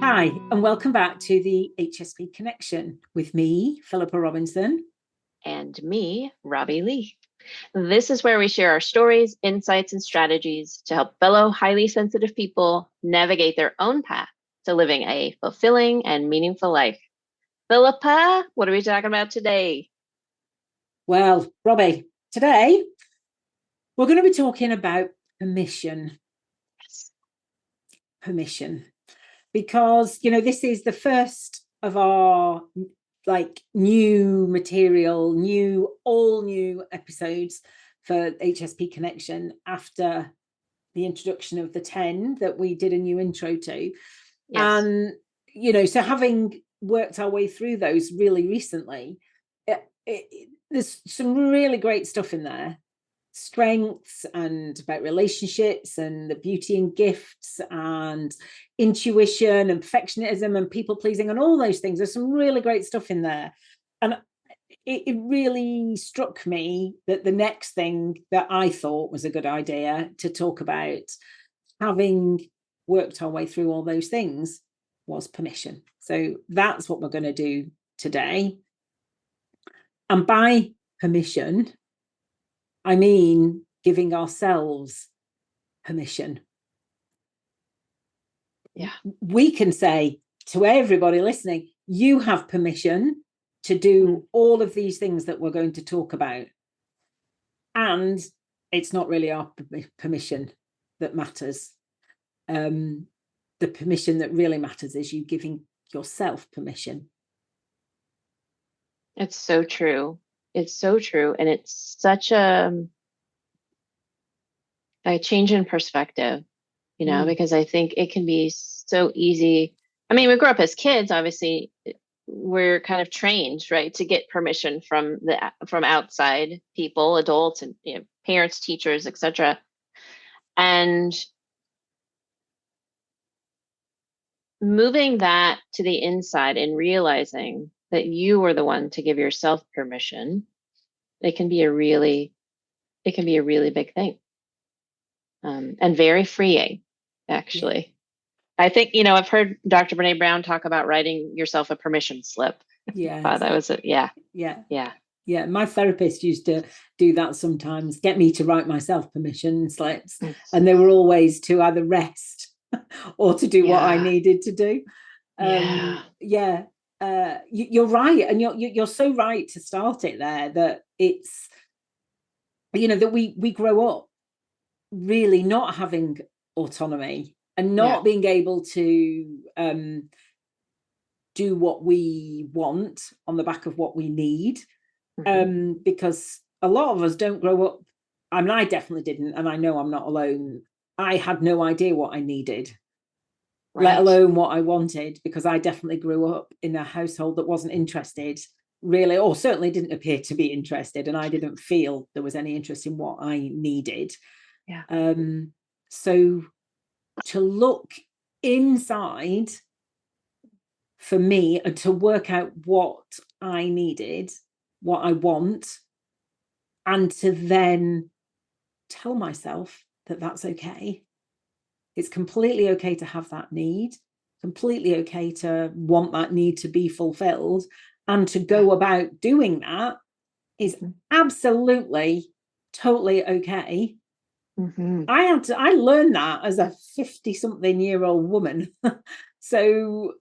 Hi, and welcome back to the HSP Connection with me, Philippa Robinson. And me, Robbie Lee. This is where we share our stories, insights, and strategies to help fellow highly sensitive people navigate their own path to living a fulfilling and meaningful life. Philippa, what are we talking about today? Well, Robbie, today we're going to be talking about permission. Yes. Permission. Because, this is the first of our new material, all new episodes for HSP Connection after the introduction of the 10 that we did a new intro to. Yes. And, so having worked our way through those really recently, there's some really great stuff in there. Strengths and about relationships and the beauty and gifts and intuition and perfectionism and people pleasing and all those things. There's some really great stuff in there. And it really struck me that the next thing that I thought was a good idea to talk about, having worked our way through all those things, was permission. So that's what we're going to do today. And by permission, I mean giving ourselves permission. Yeah. We can say to everybody listening, you have permission to do all of these things that we're going to talk about. And it's not really our permission that matters. The permission that really matters is you giving yourself permission. It's so true. It's so true. And it's such a change in perspective, because I think it can be so easy. I mean, we grew up as kids, obviously, we're kind of trained, right, to get permission from outside people, adults, and parents, teachers, etc. And moving that to the inside and realizing that you are the one to give yourself permission, it can be a really big thing, and very freeing, actually. I think, I've heard Dr. Brene Brown talk about writing yourself a permission slip. Yeah. That was it. Yeah. Yeah. My therapist used to do that sometimes, get me to write myself permission slips. And they were always to either rest or to do what I needed to do. You're right. And you're so right to start it there, that it's, that we grow up really not having autonomy and not being able to do what we want on the back of what we need. Because a lot of us don't grow up. I mean, I definitely didn't, and I know I'm not alone. I had no idea what I needed, let alone what I wanted, because I definitely grew up in a household that wasn't interested, really, or certainly didn't appear to be interested, and I didn't feel there was any interest in what I needed. So to look inside for me and to work out what I needed, what I want, and to then tell myself that that's okay. It's completely okay to have that need, completely okay to want that need to be fulfilled, and to go about doing that is absolutely, totally okay. I learned that as a 50-something-year-old woman. So,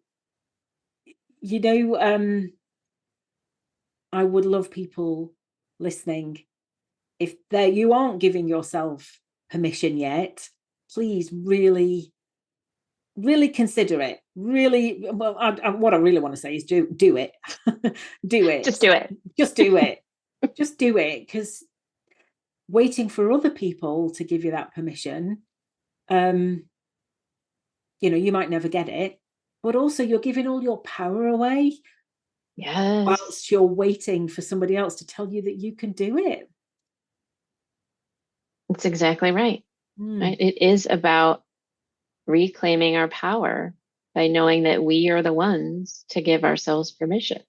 I would love people listening, if you aren't giving yourself permission yet, please really consider it. Really, well, what I really want to say is do it. Do it. Just do it. Just do it. Just do it, because waiting for other people to give you that permission, you might never get it, but also you're giving all your power away. Yes. Whilst you're waiting for somebody else to tell you that you can do it. That's exactly right. Right. It is about reclaiming our power by knowing that we are the ones to give ourselves permission.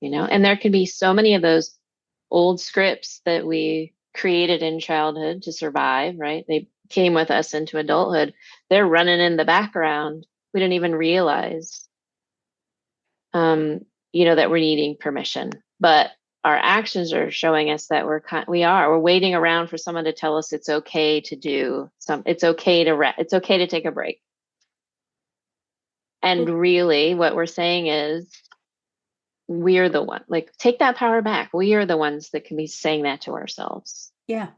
And there can be so many of those old scripts that we created in childhood to survive, right? came with us into adulthood, they're running in the background. We didn't even realize, that we're needing permission. But our actions are showing us that we're waiting around for someone to tell us it's okay to do it's okay to it's okay to take a break. And really what we're saying is, we're the one, like, take that power back. We are the ones that can be saying that to ourselves. Yeah.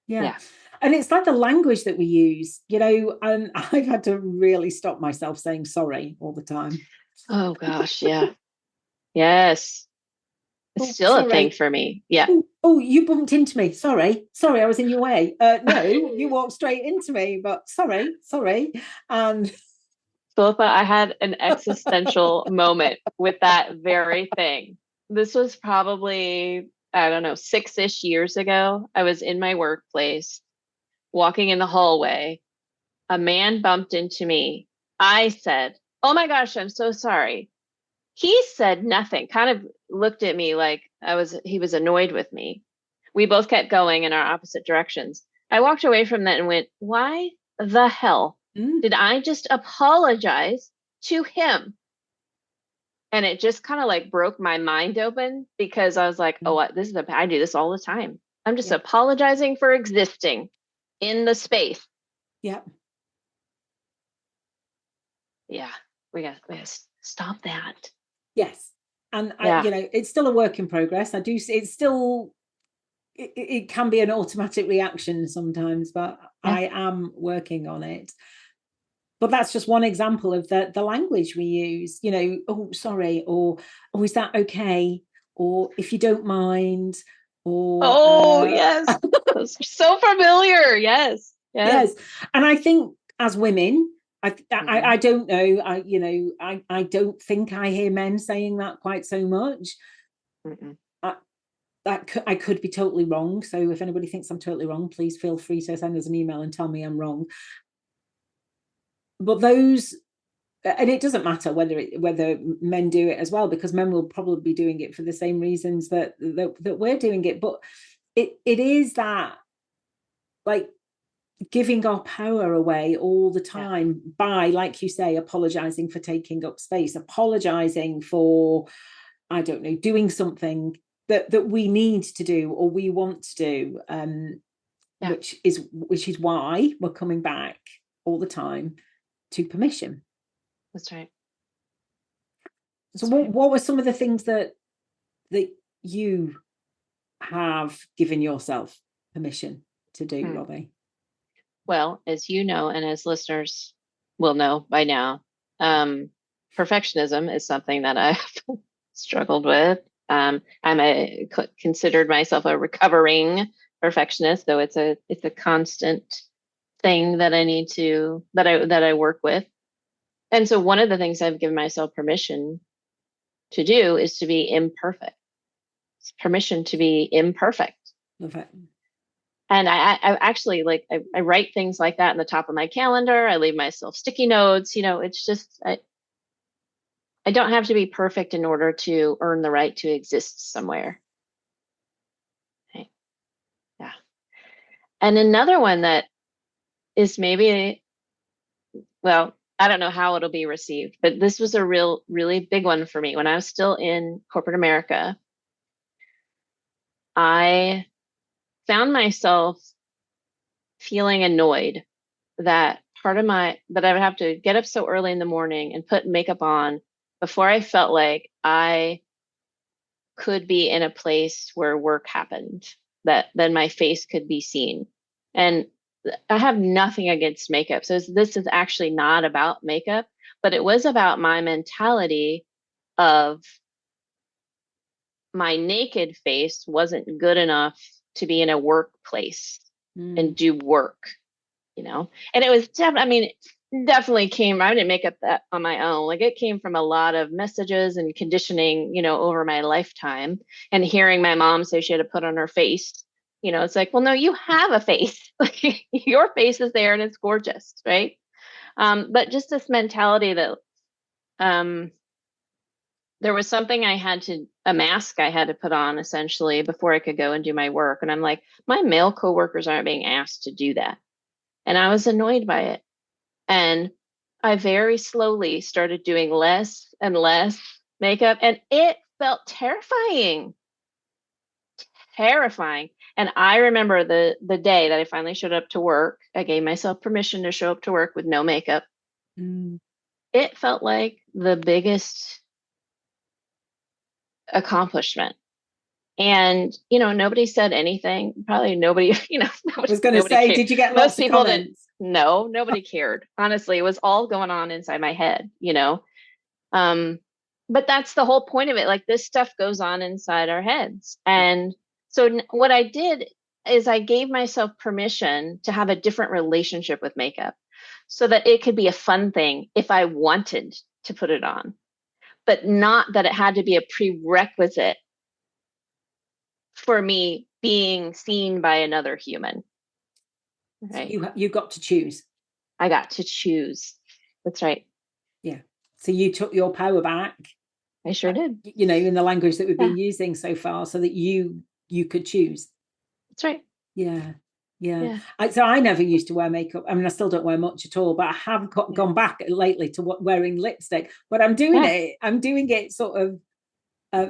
And it's like the language that we use, and I've had to really stop myself saying sorry all the time. Oh gosh, yeah. Yes. It's still sorry. a thing for me. Yeah. Oh, you bumped into me. Sorry, I was in your way. No, you walked straight into me, but sorry. And Philippa, I had an existential moment with that very thing. This was probably, I don't know, 6-ish years ago. I was in my workplace, walking in the hallway. A man bumped into me. I said, "Oh my gosh, I'm so sorry." He said nothing, kind of looked at me like he was annoyed with me. We both kept going in our opposite directions. I walked away from that and went, why the hell did I just apologize to him? And it just kind of like broke my mind open, because I was like, oh, I do this all the time. I'm just apologizing for existing in the space. Yeah. Yeah. We got to stop that. Yes. And it's still a work in progress. It's still, it can be an automatic reaction sometimes, but I am working on it. But that's just one example of the language we use, oh, sorry, or, oh, is that okay? Or, if you don't mind, or... Oh, yes. Those are so familiar. Yes. Yes. And I think as women, I don't know, I don't think I hear men saying that quite so much. I could be totally wrong. So if anybody thinks I'm totally wrong, please feel free to send us an email and tell me I'm wrong. But those, and it doesn't matter whether men do it as well, because men will probably be doing it for the same reasons that we're doing it. But it is that, like, giving our power away all the time by, like you say, apologizing for taking up space, apologizing for, I don't know, doing something that we need to do or we want to do, which is why we're coming back all the time to permission. That's right. So what were some of the things that you have given yourself permission to do, Robbie? Well, as you know, and as listeners will know by now, perfectionism is something that I've struggled with. I'm considered myself a recovering perfectionist, though it's a constant thing that I need to, that I work with. And so one of the things I've given myself permission to do is to be imperfect. It's permission to be imperfect. Okay. And I actually, like, I write things like that in the top of my calendar. I leave myself sticky notes. It's just, I don't have to be perfect in order to earn the right to exist somewhere. Okay. Yeah. And another one that is maybe, well, I don't know how it'll be received, but this was a really big one for me. When I was still in corporate America, I found myself feeling annoyed that that I would have to get up so early in the morning and put makeup on before I felt like I could be in a place where work happened, that then my face could be seen. And I have nothing against makeup. So this is actually not about makeup, but it was about my mentality of my naked face wasn't good enough to be in a workplace and do work, and it was definitely came, I didn't make up that on my own. Like, it came from a lot of messages and conditioning, over my lifetime, and hearing my mom say she had to put on her face. It's like, well, no, you have a face. Like, your face is there and it's gorgeous, right? But just this mentality that there was something a mask I had to put on essentially before I could go and do my work. And I'm like, my male coworkers aren't being asked to do that. And I was annoyed by it. And I very slowly started doing less and less makeup, and it felt terrifying. Terrifying. And I remember the day that I finally showed up to work. I gave myself permission to show up to work with no makeup. Mm. It felt like the biggest accomplishment. And, nobody said anything. Probably nobody, I was going to nobody say, cared. did you get Most lots of people didn't. comments? No, nobody cared. Honestly, it was all going on inside my head. Um, but that's the whole point of it. Like, this stuff goes on inside our heads. Yeah. And so what I did is I gave myself permission to have a different relationship with makeup so that it could be a fun thing if I wanted to put it on, but not that it had to be a prerequisite for me being seen by another human. So Right. you got to choose. I got to choose. That's right. Yeah. So you took your power back. I sure did. In the language that we've Yeah. been using so far, so that you could choose. That's right. Yeah. Yeah. So I never used to wear makeup. I mean, I still don't wear much at all, but I have gone back lately to wearing lipstick. But I'm doing it. I'm doing it sort of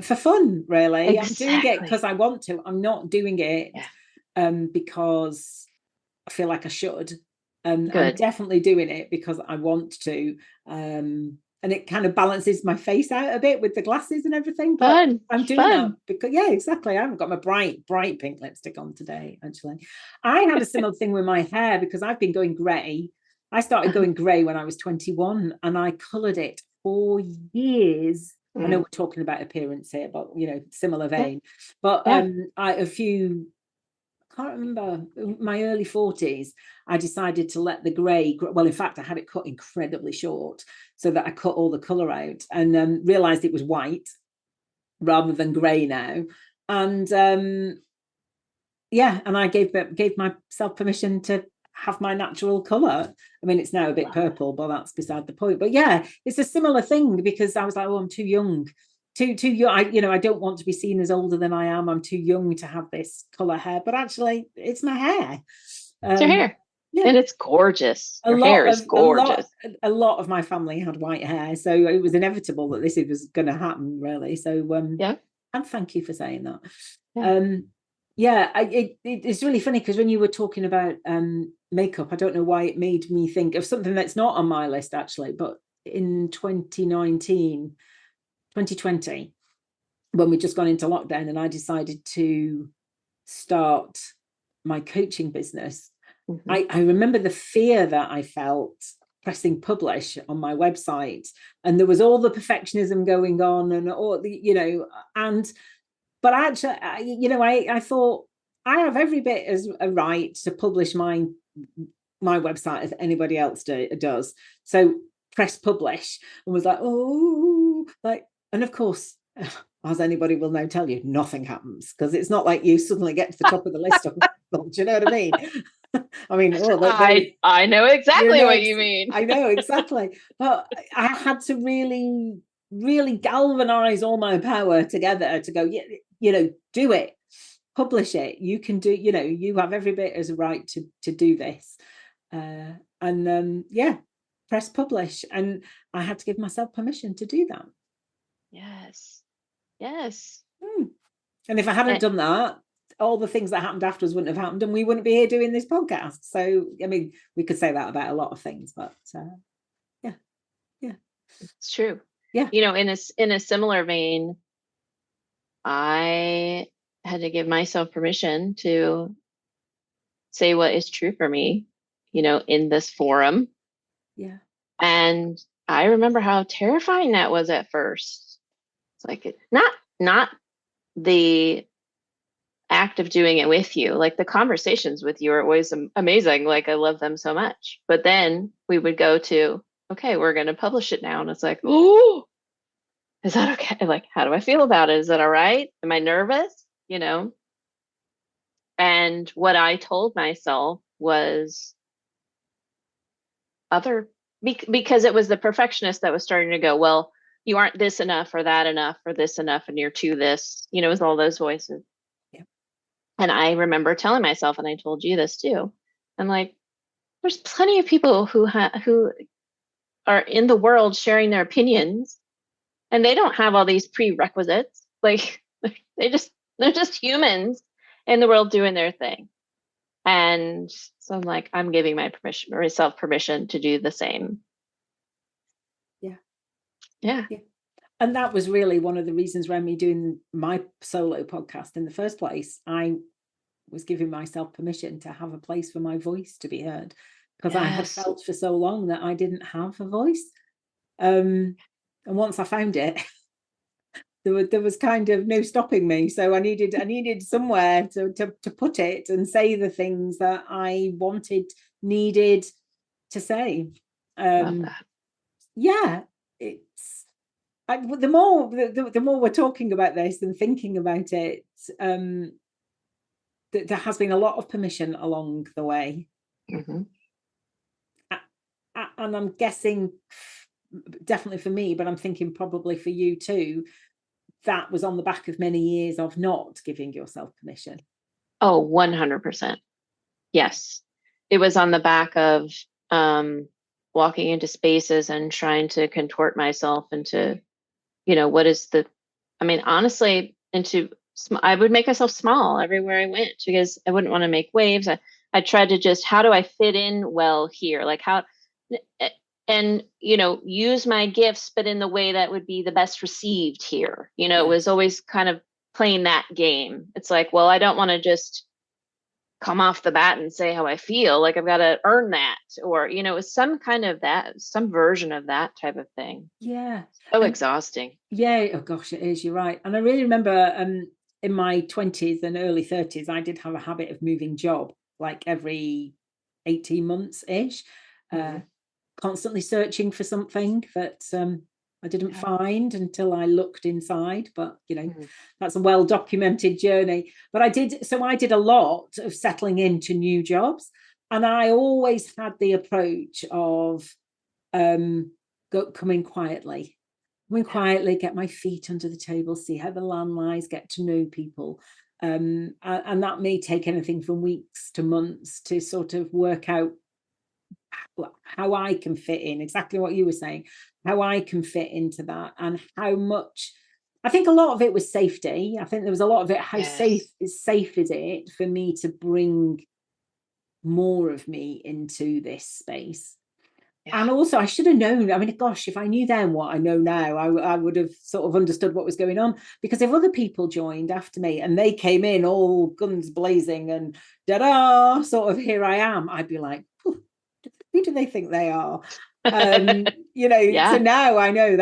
for fun, really. I'm doing it because I want to. I'm not doing it because I feel like I should. I'm definitely doing it because I want to. And it kind of balances my face out a bit with the glasses and everything. But I'm doing that because, exactly. I haven't got my bright pink lipstick on today, actually. I had a similar thing with my hair because I've been going grey. I started going grey when I was 21 and I coloured it for years. I know we're talking about appearance here, but, similar vein. But I can't remember, my early 40s, I decided to let the grey, well, in fact, I had it cut incredibly short so that I cut all the colour out and realised it was white rather than grey now. And and I gave myself permission to have my natural colour. I mean, it's now a bit purple, but that's beside the point. But yeah, it's a similar thing because I was like, oh, I'm too young. Too young. I don't want to be seen as older than I am. I'm too young to have this color hair, but actually, it's my hair. It's your hair, and it's gorgeous. Your hair is gorgeous. A lot of my family had white hair, so it was inevitable that this was going to happen, really. So and thank you for saying that. It's really funny because when you were talking about makeup, I don't know why it made me think of something that's not on my list actually, but in 2020, when we'd just gone into lockdown and I decided to start my coaching business, I remember the fear that I felt pressing publish on my website, and there was all the perfectionism going on and all the, but actually, I thought I have every bit as a right to publish my website as anybody else does. So press publish and was like, and of course, as anybody will now tell you, nothing happens because it's not like you suddenly get to the top of the list. Do you know what I mean? I mean, I know exactly what you mean. I know exactly. But I had to really, really galvanize all my power together to go, do it, publish it. You can do, you have every bit as a right to do this. Press publish. And I had to give myself permission to do that. Yes. And if I hadn't done that, all the things that happened afterwards wouldn't have happened and we wouldn't be here doing this podcast. So, I mean, we could say that about a lot of things, but it's true. Yeah. In a similar vein, I had to give myself permission to say what is true for me, in this forum. Yeah. And I remember how terrifying that was at first. It's like not the act of doing it with you. Like, the conversations with you are always amazing. Like, I love them so much. But then we would go to, okay, we're going to publish it now. And it's like, oh, is that okay? Like, how do I feel about it? Is that all right? Am I nervous? And what I told myself was because it was the perfectionist that was starting to go, well, you aren't this enough or that enough or this enough and you're too this, it was all those voices. Yeah. And I remember telling myself, and I told you this too, I'm like, there's plenty of people who are in the world sharing their opinions, and they don't have all these prerequisites. Like they're just humans in the world doing their thing. And so I'm like, I'm giving myself permission to do the same. Yeah. Yeah. Yeah. And that was really one of the reasons around me doing my solo podcast in the first place. I was giving myself permission to have a place for my voice to be heard, because I had felt for so long that I didn't have a voice. And once I found it, there was kind of no stopping me. So I needed somewhere to put it and say the things that I needed to say. Love that. Yeah, it's the more we're talking about this and thinking about it, there has been a lot of permission along the way. Mm-hmm. And I'm guessing definitely for me, but I'm thinking probably for you too, that was on the back of many years of not giving yourself permission. Oh, 100%. Yes. It was on the back of walking into spaces and trying to contort myself into, honestly, I would make myself small everywhere I went because I wouldn't want to make waves. I tried to just, how do I fit in well here? Like how, and, use my gifts, but in the way that would be the best received here. It was always kind of playing that game. It's like, well, I don't want to just come off the bat and say how I feel. Like I've got to earn that, or, some kind of some version of that type of thing. Yeah. So exhausting. Yeah. Oh gosh, it is. You're right. And I really remember in my 20s and early 30s, I did have a habit of moving job like every 18 months ish, constantly searching for something that I didn't find until I looked inside. But that's a well documented journey. But I did a lot of settling into new jobs, and I always had the approach of coming quietly, get my feet under the table, see how the land lies, get to know people. And that may take anything from weeks to months to sort of work out how I can fit in, exactly what you were saying, how I can fit into that, and how much. I think a lot of it was safety. I think there was a lot of it, how safe is it for me to bring more of me into this space. And also, I should have known. I mean, gosh, if I knew then what I know now, I would have sort of understood what was going on. Because if other people joined after me and they came in all guns blazing and da-da, sort of here I am, I'd be like, who do they think they are? So now I know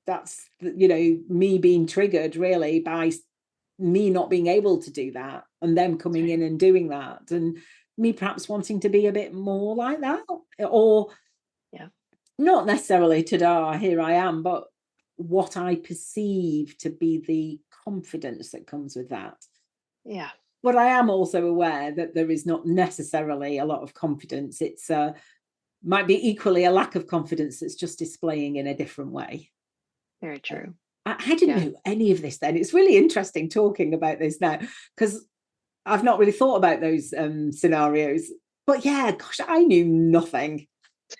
that's me being triggered really by me not being able to do that, and them coming in and doing that, and me perhaps wanting to be a bit more like that, or not necessarily ta-da, here I am, but what I perceive to be the confidence that comes with that. But I am also aware that there is not necessarily a lot of confidence. It's might be equally a lack of confidence that's just displaying in a different way. Very true. I didn't know any of this then. It's really interesting talking about this now, because I've not really thought about those scenarios. But yeah, gosh, I knew nothing.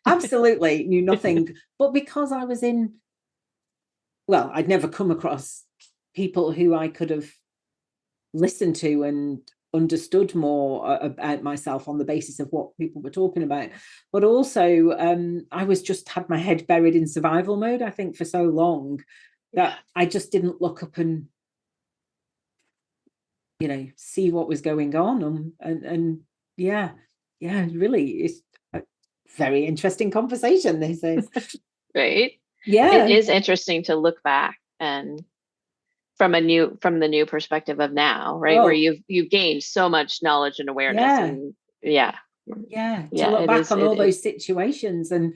Absolutely knew nothing. But because I was I'd never come across people who I could have listened to and understood more about myself on the basis of what people were talking about. But also, I was just had my head buried in survival mode, I think, for so long that I just didn't look up and see what was going on. And really, it's a very interesting conversation, this is. Right. Yeah, it is interesting to look back and from the new perspective of now, right? Where you've gained so much knowledge and awareness. And to look back on all those situations and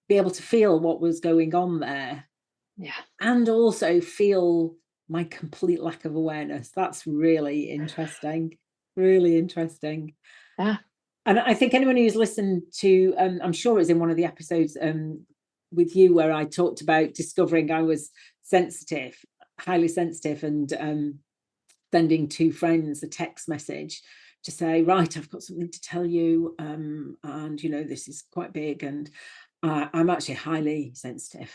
be able to feel what was going on there, and also feel my complete lack of awareness. That's really interesting. And I think anyone who's listened to I'm sure it's in one of the episodes with you where I talked about discovering I was highly sensitive, and sending two friends a text message to say, right, I've got something to tell you, and you know, this is quite big, and I'm actually highly sensitive.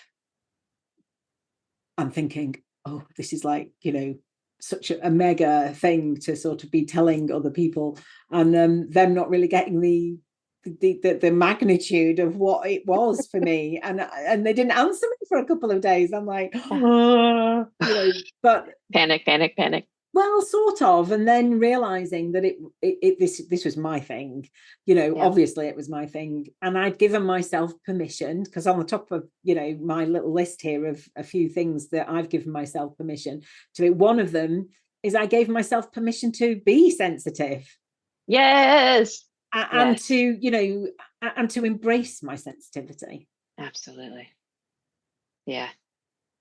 I'm thinking, oh, this is like, you know, such a mega thing to sort of be telling other people, and them not really getting the magnitude of what it was for me, and they didn't answer me for a couple of days. I'm like, oh, you know, but Panic, panic, panic. well, sort of, and then realizing that this was my thing, you know. Yeah. Obviously it was my thing, and I'd given myself permission, because on the top of, you know, my little list here of a few things that I've given myself permission to, one of them is I gave myself permission to be sensitive. Yes. And Yes. to, you know, and to embrace my sensitivity. Absolutely. Yeah.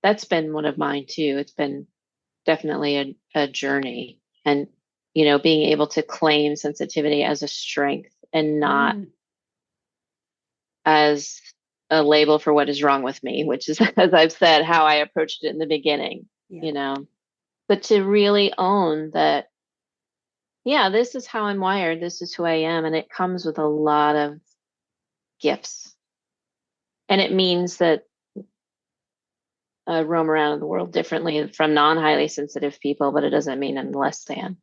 That's been one of mine too. It's been definitely a journey, and you know, being able to claim sensitivity as a strength and not as a label for what is wrong with me, which is, as I've said, how I approached it in the beginning. Yeah. You know, but to really own that, yeah, this is how I'm wired, this is who I am, and it comes with a lot of gifts, and it means that roam around in the world differently from non-highly sensitive people, but it doesn't mean I'm less than.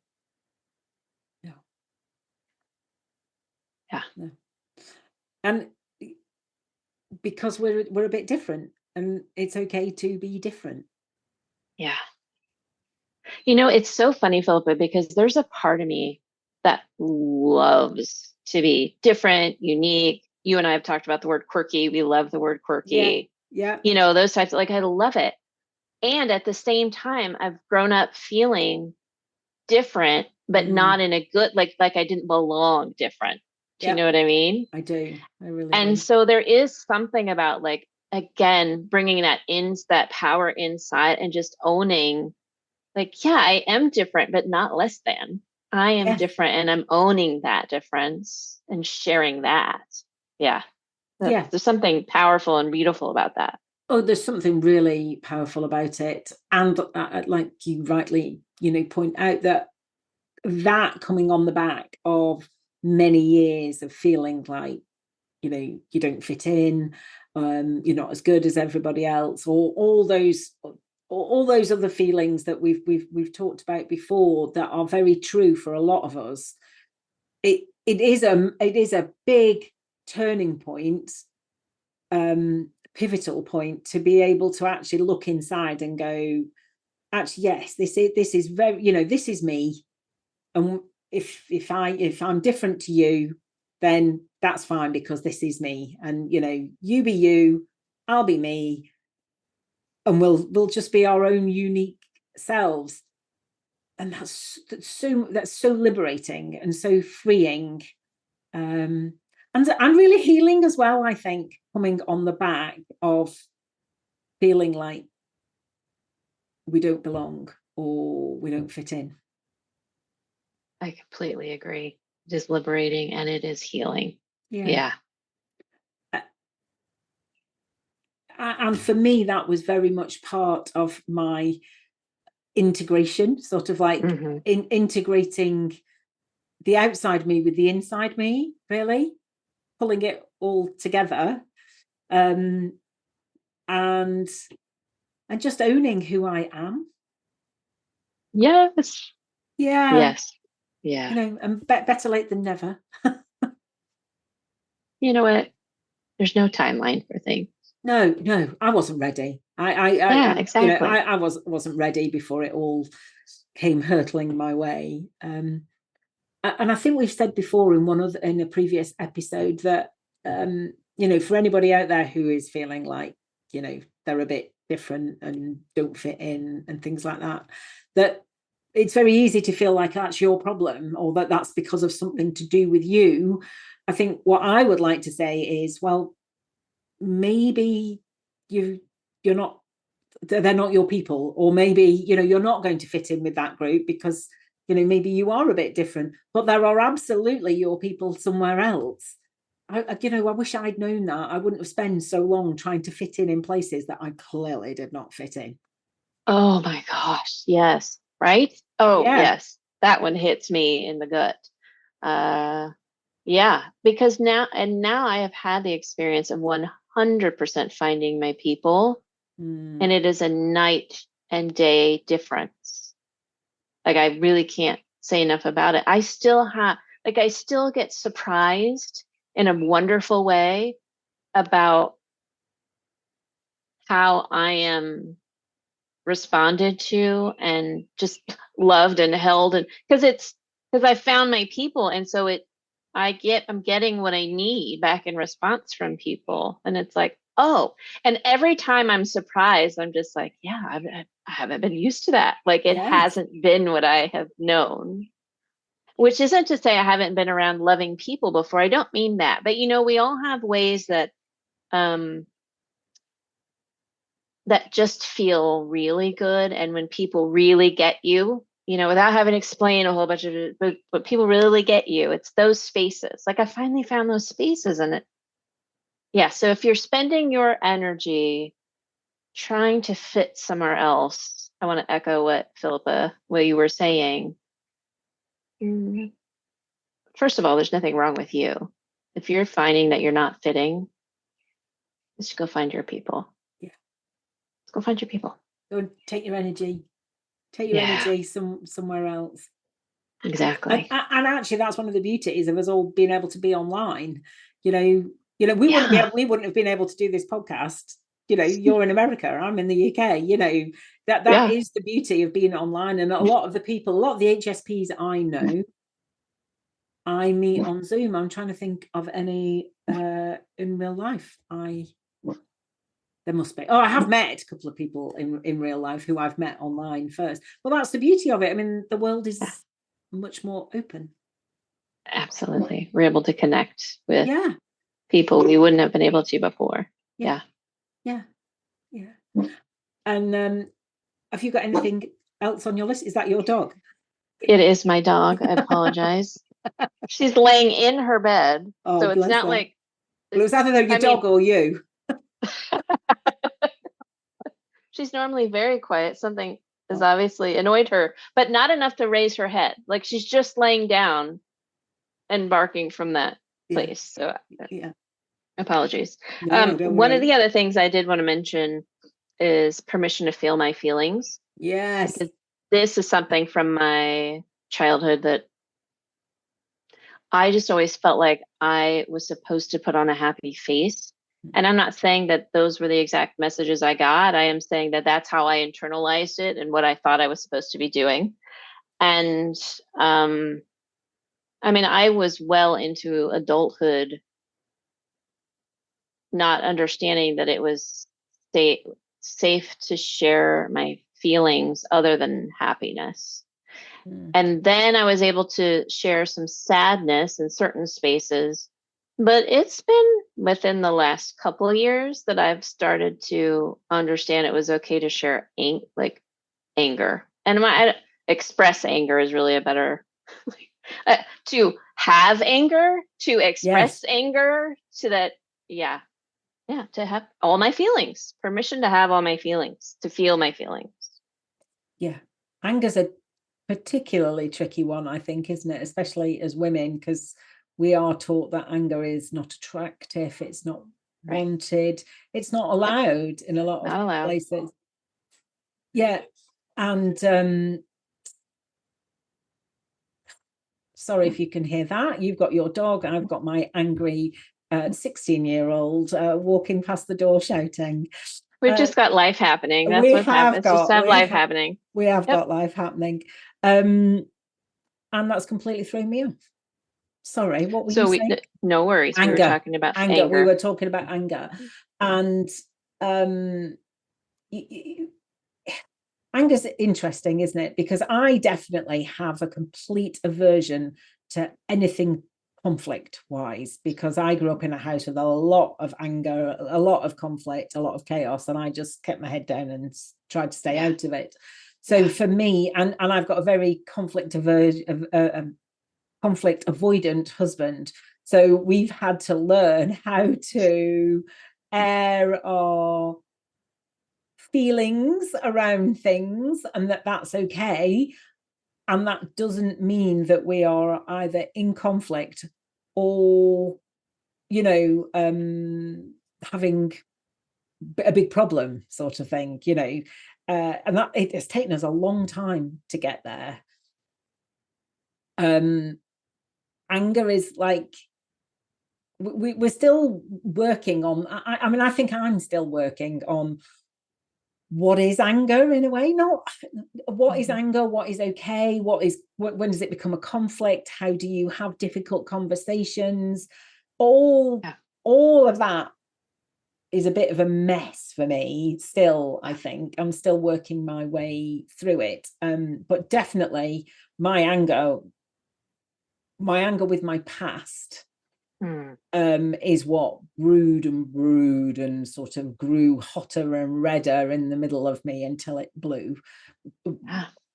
No. Yeah. No. And because we're a bit different, and it's okay to be different. Yeah. You know, it's so funny, Philippa, because there's a part of me that loves to be different, unique. You and I have talked about the word quirky. We love the word quirky. Yeah. You know, those types of, like, I love it. And at the same time, I've grown up feeling different, but not in a good, like I didn't belong different. Do you Yeah, know what I mean? I do. I really And do. so there is something about, like, again, bringing that power inside and just owning, like, yeah, I am different, but not less than. I am Yes. different, and I'm owning that difference and sharing that. Yeah. Yeah. There's something powerful and beautiful about that. Oh, there's something really powerful about it. And like you rightly, you know, point out, that coming on the back of many years of feeling like, you know, you don't fit in, you're not as good as everybody else, or all those other feelings that we've talked about before, that are very true for a lot of us. It is a big turning point, pivotal point, to be able to actually look inside and go, actually, yes, this is very, you know, this is me. And if I'm different to you, then that's fine, because this is me. And, you know, you be you, I'll be me, and we'll just be our own unique selves. And that's so liberating and so freeing, and really healing as well, I think, coming on the back of feeling like we don't belong or we don't fit in. I completely agree. It is liberating and it is healing. Yeah. And for me, that was very much part of my integration, sort of like integrating the outside me with the inside me, really pulling it all together, and just owning who I am. Yes. Yeah. Yes. Yeah. You know, and better late than never. You know what? There's no timeline for things. No, I wasn't ready. Yeah, exactly. You know, I wasn't ready before it all came hurtling my way. And I think we've said before in a previous episode that, you know, for anybody out there who is feeling like, you know, they're a bit different and don't fit in and things like that, that it's very easy to feel like that's your problem, or that that's because of something to do with you. I think what I would like to say is, well, maybe you're not, they're not your people, or maybe, you know, you're not going to fit in with that group because, you know, maybe you are a bit different, but there are absolutely your people somewhere else. You know, I wish I'd known that. I wouldn't have spent so long trying to fit in places that I clearly did not fit in. Oh my gosh. Yes. Right? Oh, Yeah. yes. That one hits me in the gut. Yeah, because now I have had the experience of 100% finding my people, and it is a night and day difference. Like, I really can't say enough about it. I still get surprised in a wonderful way about how I am responded to and just loved and held, and because I found my people, and so I'm getting what I need back in response from people, and it's like, oh. And every time I'm surprised, I'm just like, yeah, I haven't been used to that. Like, it Yes. hasn't been what I have known, which isn't to say I haven't been around loving people before. I don't mean that, but we all have ways um that just feel really good. And when people really get you, without having to explain a whole bunch of it, but people really get you, it's those spaces. Like, I finally found those spaces, and yeah. So if you're spending your energy trying to fit somewhere else, I want to echo what you were saying. Mm, First of all, there's nothing wrong with you. If you're finding that you're not fitting, just go find your people. Yeah. Go find your people. Go take your energy. Take your Yeah, energy somewhere else. exactly. And actually, that's one of the beauties of us all being able to be online. We Yeah. we wouldn't have been able to do this podcast. You're in America, I'm in the UK. That Yeah. is the beauty of being online. And a lot of the HSPs I know, I meet on Zoom. I'm trying to think of any in real life. There must be. Oh, I have met a couple of people in real life who I've met online first. Well, that's the beauty of it. I mean, the world Yeah. is much more open. Absolutely. We're able to connect with Yeah. people we wouldn't have been able to before. Yeah. Yeah. Yeah. Yeah. And have you got anything else on your list? Is that your dog? It is my dog. I apologize. She's laying in her bed. Oh, So it's bless not her. like, Well, it was either your I mean, dog or you. she's normally very quiet. Something has obviously annoyed her, but not enough to raise her head. Like, she's just laying down and barking from that Yeah. place. So Yeah. apologies. No, don't One of worry. the other things I did want to mention is permission to feel my feelings, Yes. because this is something from my childhood that I just always felt like I was supposed to put on a happy face. And I'm not saying that those were the exact messages I got. I am saying that that's how I internalized it and what I thought I was supposed to be doing. And I mean, I was well into adulthood, not understanding that it was safe to share my feelings other than happiness. And then I was able to share some sadness in certain spaces. But it's been within the last couple of years that I've started to understand it was okay to share anger. And express anger is really a better to have anger, to Yes. express anger, to that, yeah, yeah, to have all my feelings, permission to have all my feelings, to feel my feelings. Yeah. Anger's a particularly tricky one, I think, isn't it? Especially as women, because we are taught that anger is not attractive, it's not Right. wanted, it's not allowed in a lot of Not allowed. places. Yeah. And sorry if you can hear that. You've got your dog, I've got my angry 16-year-old walking past the door shouting. We've just got life happening. That's We what's happening. have It's just got have life happening. we have Yep. got life happening. And that's completely thrown me off. Sorry, what were you saying? No worries. Anger. We were talking about anger. anger. We were talking about anger. And anger's interesting, isn't it? Because I definitely have a complete aversion to anything conflict wise, because I grew up in a house with a lot of anger, a lot of conflict, a lot of chaos, and I just kept my head down and tried to stay out of it. So for me, and I've got a very conflict avoidant husband, so we've had to learn how to air our feelings around things, and that's okay. And that doesn't mean that we are either in conflict or, having a big problem, sort of thing, and that it's taken us a long time to get there. Anger is like, we're still working on. I mean, I think I'm still working on what is anger, in a way. Not what is anger, what is okay, when does it become a conflict, how do you have difficult conversations, all of that is a bit of a mess for me still. I think I'm still working my way through it, but definitely my anger with my past is what brewed and sort of grew hotter and redder in the middle of me until it blew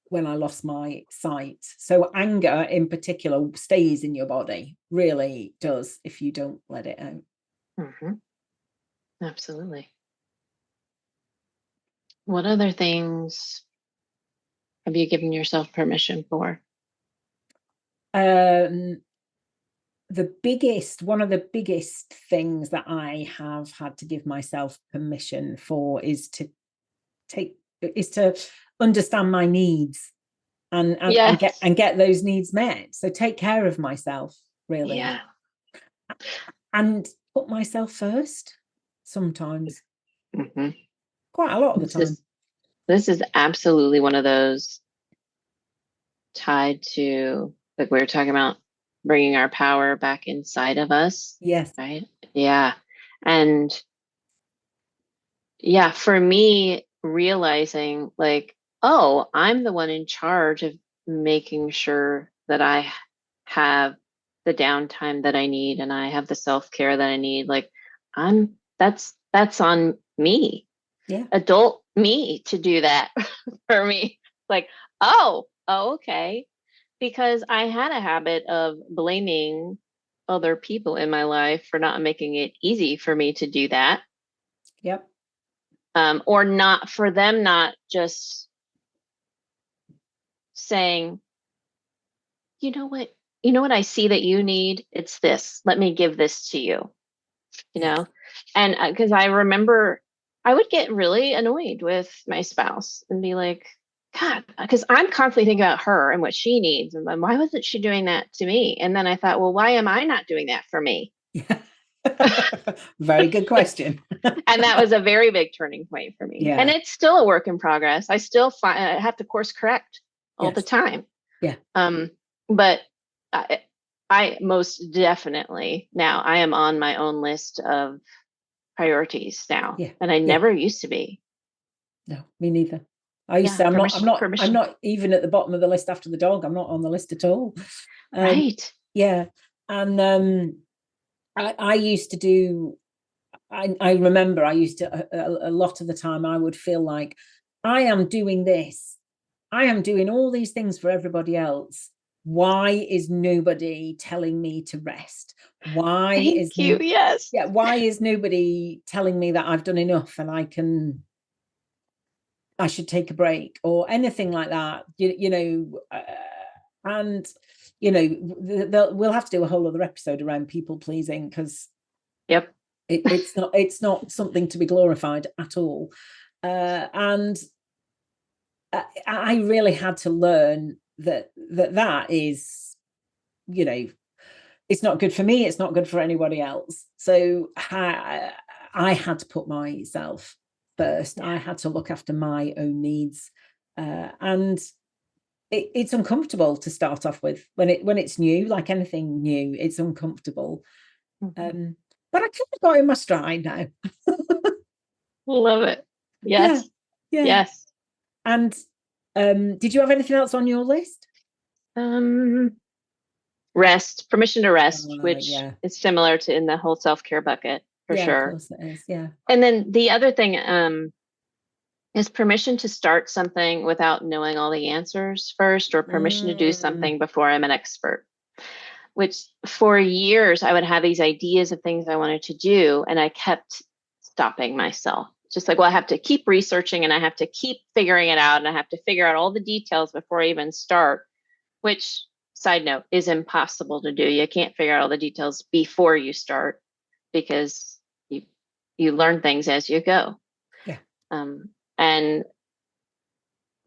when I lost my sight. So anger in particular stays in your body, really does, if you don't let it out. Absolutely. What other things have you given yourself permission for? One of the biggest things that I have had to give myself permission for is to understand my needs and get those needs met. So take care of myself, really. Yeah. And put myself first sometimes. Quite a lot of the time. This is absolutely one of those tied to, like we were talking about, bringing our power back inside of us. Yes. Right. Yeah. And yeah, for me, realizing like, oh, I'm the one in charge of making sure that I have the downtime that I need and I have the self-care that I need. Like that's on me. Yeah. Adult me to do that for me. Like, oh, okay. Because I had a habit of blaming other people in my life for not making it easy for me to do that. Yep. Or not for them, not just saying, you know what I see that you need? It's this. Let me give this to you, And because I remember I would get really annoyed with my spouse and be like, God, because I'm constantly thinking about her and what she needs. And then why wasn't she doing that to me? And then I thought, well, why am I not doing that for me? Yeah. Very good question. And that was a very big turning point for me. Yeah. And it's still a work in progress. I still I have to course correct all the time. Yeah. But I most definitely now I am on my own list of priorities now. Yeah. And I never used to be. No, me neither. I used to say I'm not even at the bottom of the list after the dog. I'm not on the list at all. Right. Yeah. And I used to do, I remember I used to, a lot of the time I would feel like I am doing this. I am doing all these things for everybody else. Why is nobody telling me to rest? Why Yes. Yeah, why is nobody telling me that I've done enough and I should take a break or anything like that? And we'll have to do a whole other episode around people pleasing, because it's not something to be glorified at all. And I really had to learn that is, it's not good for me. It's not good for anybody else. So I had to put myself first. I had to look after my own needs, and it's uncomfortable to start off with when it's new, like anything new. It's uncomfortable, but I kind of got in my stride now. Love it. Yes. Yeah. Yes. And did you have anything else on your list? Rest, permission to rest, which is similar to in the whole self-care bucket for sure. Of course it is. Yeah. And then the other thing is permission to start something without knowing all the answers first, or permission to do something before I'm an expert. Which for years I would have these ideas of things I wanted to do, and I kept stopping myself. Just like, well, I have to keep researching and I have to keep figuring it out and I have to figure out all the details before I even start. which, side note, is impossible to do. You can't figure out all the details before you start, because you learn things as you go. Yeah. And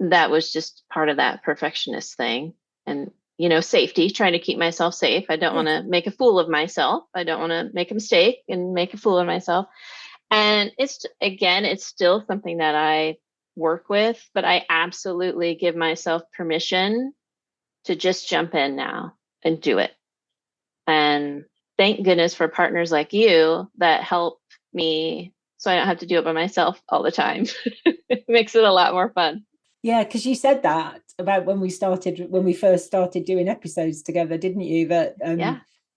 that was just part of that perfectionist thing. And, safety, trying to keep myself safe. I don't want to make a fool of myself. I don't want to make a mistake and make a fool of myself. And it's still something that I work with, but I absolutely give myself permission to just jump in now and do it. And thank goodness for partners like you that help me, so I don't have to do it by myself all the time. It makes it a lot more fun. Yeah, because you said that about when we first started doing episodes together, didn't you? That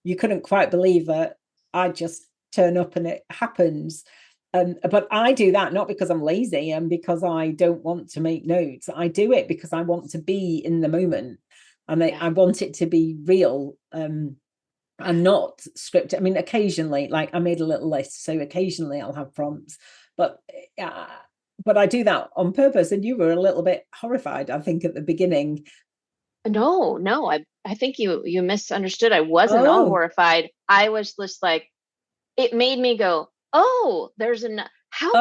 you couldn't quite believe that I just turn up and it happens. But I do that not because I'm lazy and because I don't want to make notes. I do it because I want to be in the moment, and I want it to be real. And not scripted. I mean, occasionally, like I made a little list, so occasionally I'll have prompts, but I do that on purpose. And you were a little bit horrified, I think, at the beginning. No, I think you misunderstood. I wasn't all horrified. I was just like, it made me go, oh, how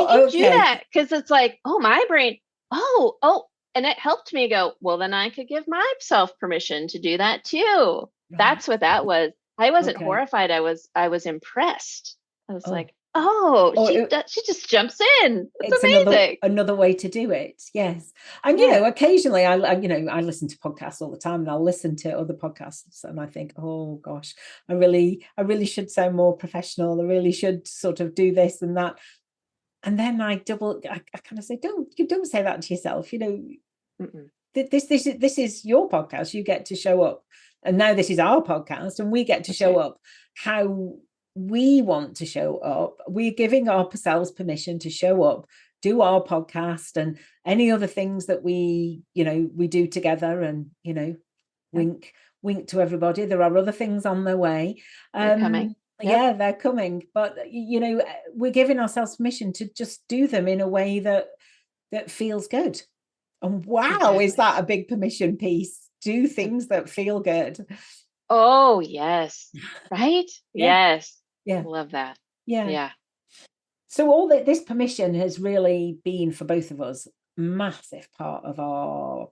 can she do that? Because it's like, oh, my brain, and it helped me go, well, then I could give myself permission to do that too. Right. That's what that was. I wasn't horrified. I was impressed. I was like, she just jumps in. It's amazing. Another way to do it. Yes. And, occasionally I listen to podcasts all the time, and I'll listen to other podcasts and I think, oh gosh, I really should sound more professional. I really should sort of do this and that. And then I kind of say, don't say that to yourself. This is your podcast. You get to show up. And now this is our podcast, and we get to show up how we want to show up. We're giving ourselves permission to show up, do our podcast and any other things that we do together, and wink to everybody. There are other things on their way. They're coming. Yeah, they're coming. But we're giving ourselves permission to just do them in a way that feels good. And wow, is that a big permission piece? Do things that feel good. Oh, yes. Right? Yes. Yeah. Love that. Yeah. So all this permission has really been, for both of us, massive part of our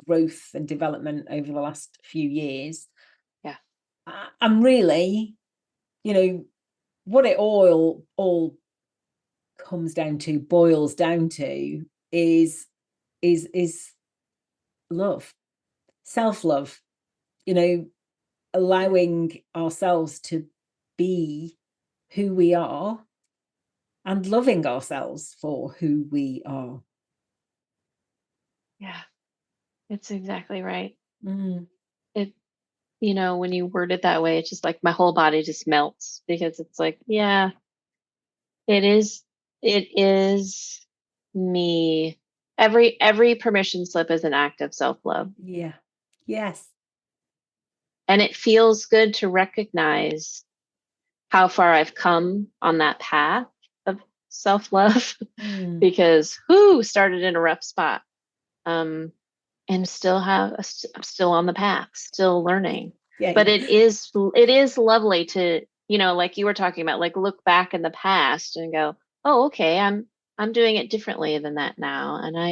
growth and development over the last few years. Yeah. And really, what it all comes down to, boils down to, is love, self-love, allowing ourselves to be who we are and loving ourselves for who we are. Yeah, it's exactly right. It, when you word it that way, it's just like my whole body just melts, because it's like, yeah, it is me. Every permission slip is an act of self-love. Yeah. Yes. And it feels good to recognize how far I've come on that path of self-love, because started in a rough spot. And I'm still on the path, still learning. Yeah, but it is lovely to, like you were talking about, like look back in the past and go, oh, okay, I'm doing it differently than that now. And I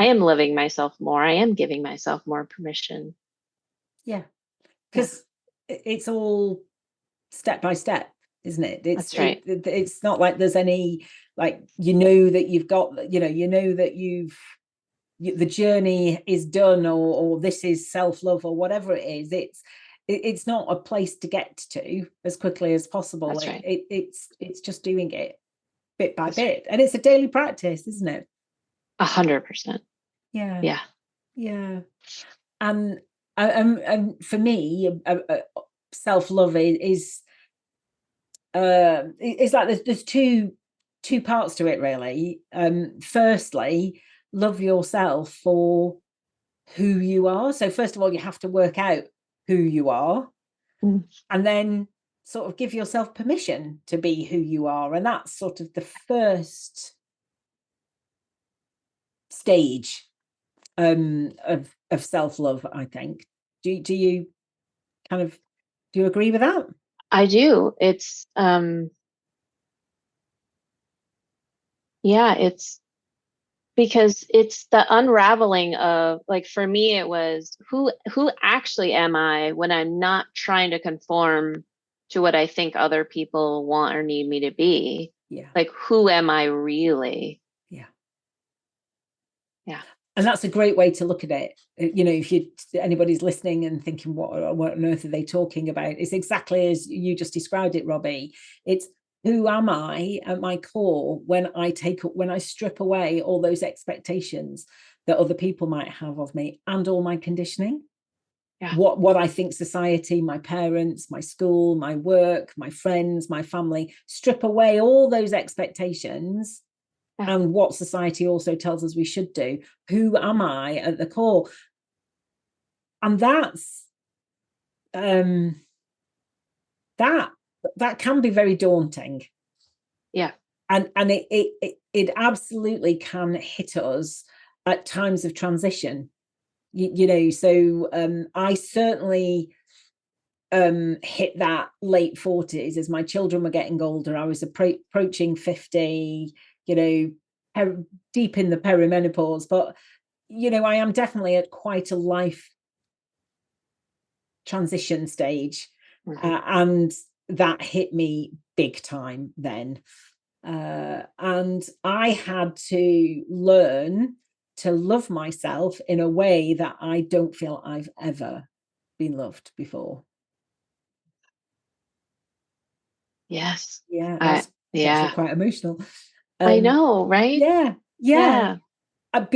am loving myself more. I am giving myself more permission. Yeah. Because it's all step by step, isn't it? That's right. It's not like there's any, like, that you've got, that the journey is done, or this is self-love, or whatever it is. It's not a place to get to as quickly as possible. That's right. It's just doing it bit by bit, and it's a daily practice, isn't it? 100%. Yeah. And for me, self-love is like there's two parts to it, really. Firstly, love yourself for who you are. So first of all, you have to work out who you are, and then sort of give yourself permission to be who you are. And that's sort of the first stage of self-love, I think. Do you kind of, do you agree with that? I do. Yeah, it's because it's the unraveling of, like, for me it was who actually am I when I'm not trying to conform to what I think other people want or need me to be. Yeah. Like, who am I really? Yeah. Yeah. And that's a great way to look at it. You know, if anybody's listening and thinking, what on earth are they talking about? It's exactly as you just described it, Robbie. It's, who am I at my core when I strip away all those expectations that other people might have of me and all my conditioning. Yeah. What I think society, my parents, my school, my work, my friends, my family, strip away all those expectations, Yeah. and what society also tells us we should do. Who am I at the core? And that's that can be very daunting. Yeah. And it absolutely can hit us at times of transition. You know, so I certainly hit that late 40s as my children were getting older. I was approaching 50, you know, deep in the perimenopause, but you know, I am definitely at quite a life transition stage. And that hit me big time then. And I had to learn to love myself in a way that I don't feel I've ever been loved before. Yes. Yeah, I it's actually yeah. quite emotional. I Um, know, right? yeah, yeah. Yeah.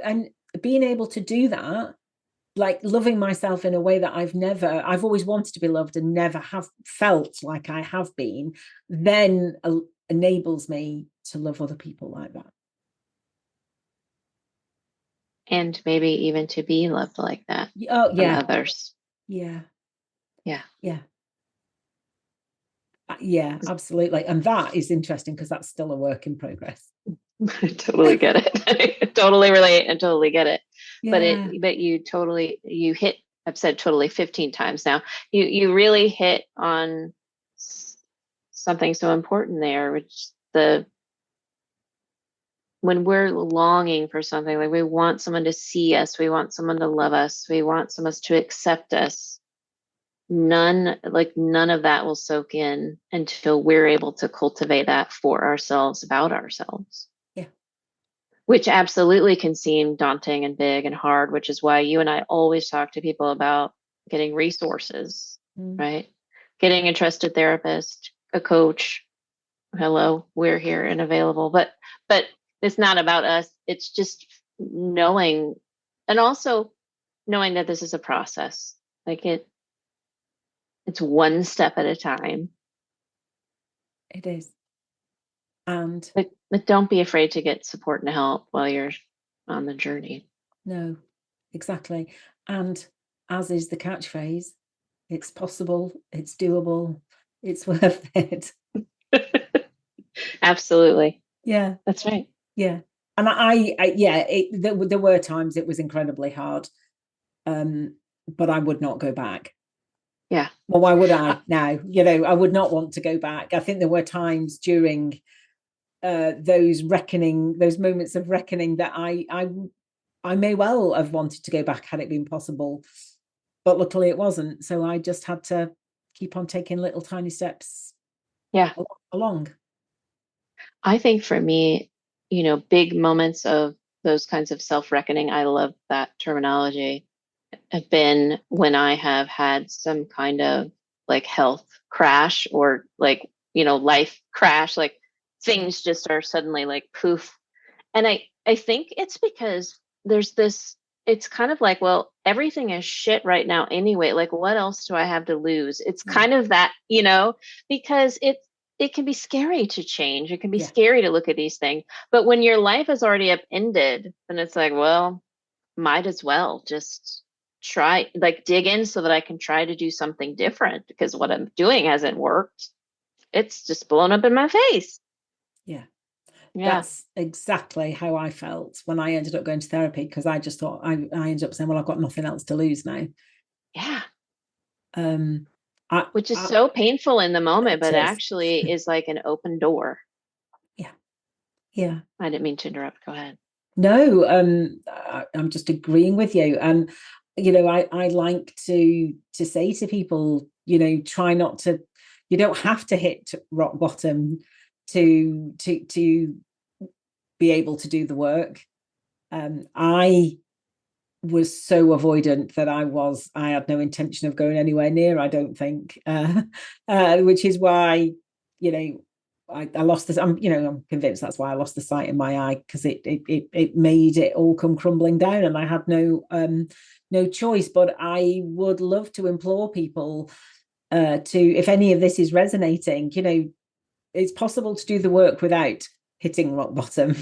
And being able to do that, like loving myself in a way that I've always wanted to be loved and never have felt like I have been, then enables me to love other people like that. And maybe even to be loved like that Oh from yeah, others. yeah, Yeah. yeah, yeah, absolutely. And that is interesting because that's still a work in progress. I totally get it. I totally relate and totally get it. Yeah, But you hit, I've said totally 15 times now. You really hit on something so important there, which the when we're longing for something, like we want someone to see us, we want someone to love us, we want someone to accept us. None of that will soak in until we're able to cultivate that for ourselves, about ourselves. yeah, Which absolutely can seem daunting and big and hard, which is why you and I always talk to people about getting resources, right? Getting a trusted therapist, a coach. Hello, we're here and available. But it's not about us. It's just knowing, and also knowing that this is a process. Like it's one step at a time. it is. And But don't be afraid to get support and help while you're on the journey. no, exactly. And as is the catchphrase, it's possible, it's doable, it's worth it. Absolutely. Yeah, That's right. yeah. And yeah, there were times it was incredibly hard, but I would not go back. Yeah. Well, why would I now? You know, I would not want to go back. I think there were times during those moments of reckoning that I may well have wanted to go back had it been possible, but luckily it wasn't. So I just had to keep on taking little tiny steps Yeah. along. I think for me, big moments of those kinds of self-reckoning, I love that terminology, have been when I have had some kind of like health crash or like, life crash, like things just are suddenly like poof. And I think it's because there's this, it's kind of like, well, everything is shit right now anyway. Like, what else do I have to lose? It's kind of that, because it can be scary to change. It can be scary to look at these things. But when your life is already upended, then it's like, well, might as well just try, like dig in so that I can try to do something different, because what I'm doing hasn't worked. It's just blown up in my face. Yeah. That's exactly how I felt when I ended up going to therapy, because I just thought I ended up saying, well, I've got nothing else to lose now. Yeah. Which is so painful in the moment, but actually is like an open door. Yeah. I didn't mean to interrupt. Go ahead. No, I'm just agreeing with you. And, I like to say to people, try not to, you don't have to hit rock bottom to be able to do the work. I was so avoidant that I had no intention of going anywhere near, I don't think, which is why, I lost this. I'm convinced that's why I lost the sight in my eye, because it made it all come crumbling down, and I had no choice. But I would love to implore people to, if any of this is resonating, it's possible to do the work without hitting rock bottom.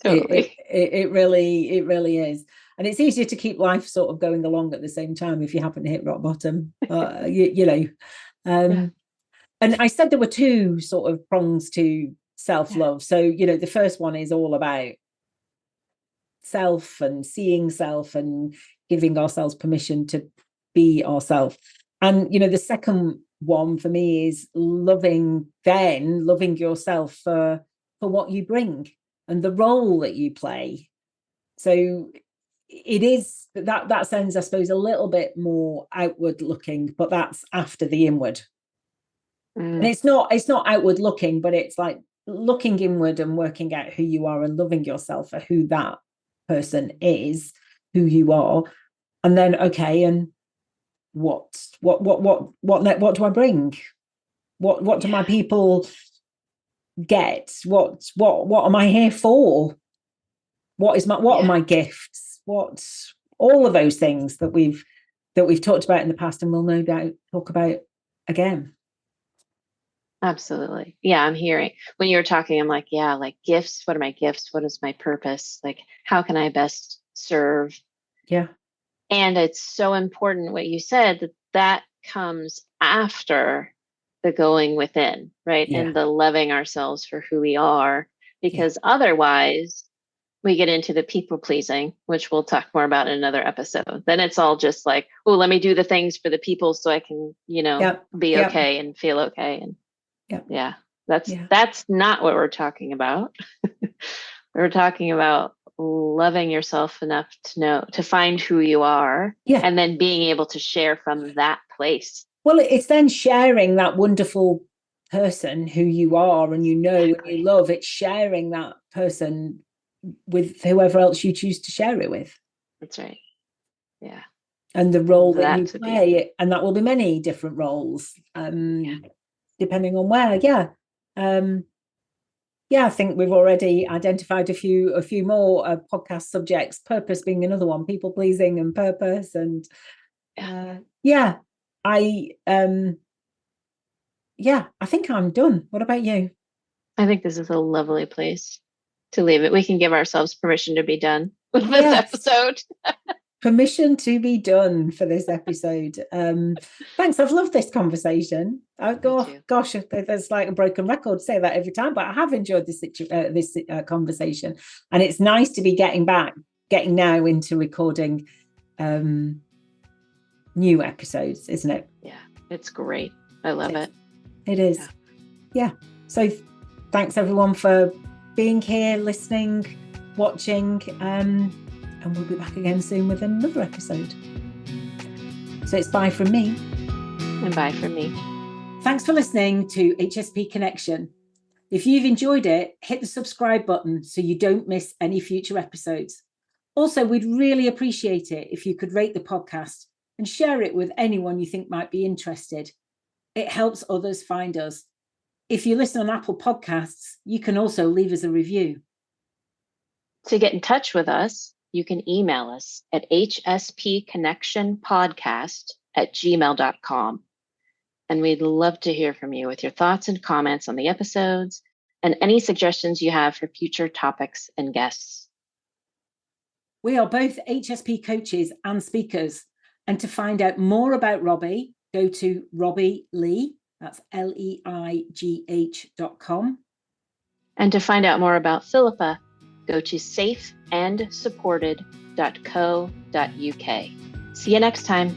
Totally. It really is. And it's easier to keep life sort of going along at the same time if you happen to hit rock bottom. And I said there were two sort of prongs to self-love. So, the first one is all about self and seeing self and giving ourselves permission to be ourselves. And, the second one for me is loving yourself for what you bring and the role that you play. So it is that sounds, I suppose, a little bit more outward looking, but that's after the inward. And it's not outward looking, but it's like looking inward and working out who you are and loving yourself for who that person is, who you are. And then, okay, and what do I bring? What do my people get? What am I here for? What are my gifts? What's all of those things that we've talked about in the past and will no doubt talk about again. Absolutely. Yeah, I'm hearing when you were talking, I'm like, yeah, like gifts. What are my gifts? What is my purpose? Like, how can I best serve? Yeah. And it's so important what you said, that comes after the going within, right? Yeah. And the loving ourselves for who we are, because otherwise we get into the people pleasing, which we'll talk more about in another episode. Then it's all just like, oh, let me do the things for the people so I can, be okay and feel okay. And that's not what we're talking about. We're talking about loving yourself enough to find who you are, and then being able to share from that place. Well, it's then sharing that wonderful person who you are and and you love. It's sharing that person with whoever else you choose to share it with. That's right. Yeah. And the role that you play, and that will be many different roles, depending on where. I think we've already identified a few more podcast subjects, purpose being another one, people pleasing and purpose. And I think I'm done. What about you? I think this is a lovely place to leave it. We can give ourselves permission to be done with this episode. Permission to be done for this episode. Thanks. I've loved this conversation. Gosh, there's like a broken record to say that every time, but I have enjoyed this conversation, and it's nice to be getting now into recording new episodes, isn't it? Yeah, it's great. I love it. It is. Yeah. So thanks everyone for being here, listening, watching, and we'll be back again soon with another episode. So it's bye from me. And bye from me. Thanks for listening to HSP Connection. If you've enjoyed it, hit the subscribe button so you don't miss any future episodes. Also, we'd really appreciate it if you could rate the podcast and share it with anyone you think might be interested. It helps others find us. If you listen on Apple Podcasts, you can also leave us a review. To get in touch with us, you can email us at hspconnectionpodcast@gmail.com. And we'd love to hear from you with your thoughts and comments on the episodes and any suggestions you have for future topics and guests. We are both HSP coaches and speakers. And to find out more about Robbie, go to Robbie Lee, that's leigh.com. And to find out more about Philippa, go to safeandsupported.co.uk. See you next time.